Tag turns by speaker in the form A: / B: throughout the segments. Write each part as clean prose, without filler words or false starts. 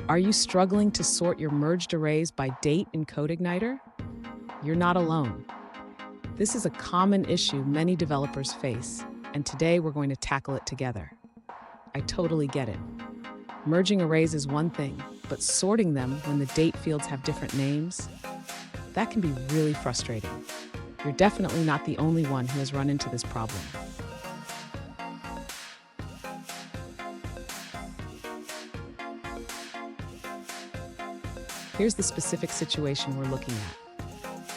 A: Are you struggling to sort your merged arrays by date in CodeIgniter? You're not alone. This is a common issue many developers face, and today we're going to tackle it together. I totally get it. Merging arrays is one thing, but sorting them when the date fields have different names, that can be really frustrating. You're definitely not the only one who has run into this problem. Here's the specific situation we're looking at.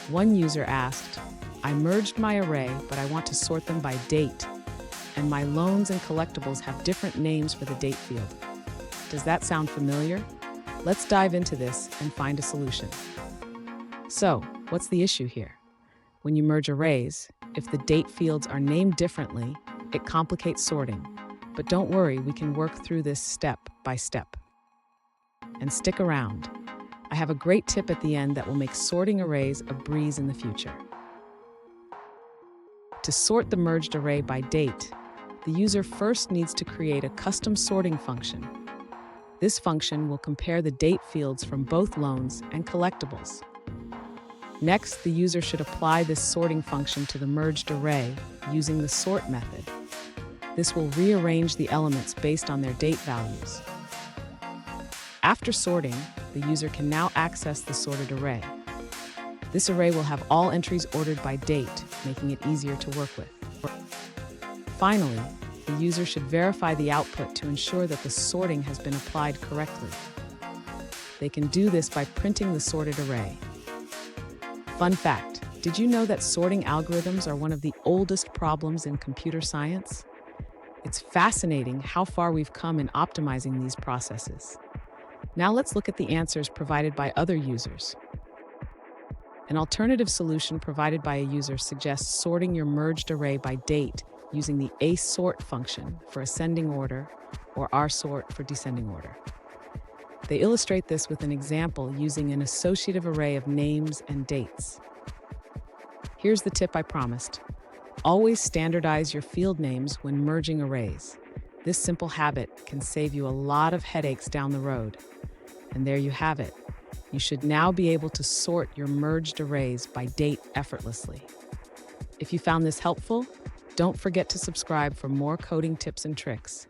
A: One user asked, I merged my array, but I want to sort them by date, and my loans and collectibles have different names for the date field. Does that sound familiar? Let's dive into this and find a solution. So, what's the issue here? When you merge arrays, if the date fields are named differently, it complicates sorting. But don't worry, we can work through this step by step. And stick around. I have a great tip at the end that will make sorting arrays a breeze in the future. To sort the merged array by date, the user first needs to create a custom sorting function. This function will compare the date fields from both loans and collectibles. Next, the user should apply this sorting function to the merged array using the sort method. This will rearrange the elements based on their date values. After sorting, the user can now access the sorted array. This array will have all entries ordered by date, making it easier to work with. Finally, the user should verify the output to ensure that the sorting has been applied correctly. They can do this by printing the sorted array. Fun fact, did you know that sorting algorithms are one of the oldest problems in computer science? It's fascinating how far we've come in optimizing these processes. Now let's look at the answers provided by other users. An alternative solution provided by a user suggests sorting your merged array by date using the asort function for ascending order or rsort for descending order. They illustrate this with an example using an associative array of names and dates. Here's the tip I promised. Always standardize your field names when merging arrays. This simple habit can save you a lot of headaches down the road. And there you have it. You should now be able to sort your merged arrays by date effortlessly. If you found this helpful, don't forget to subscribe for more coding tips and tricks.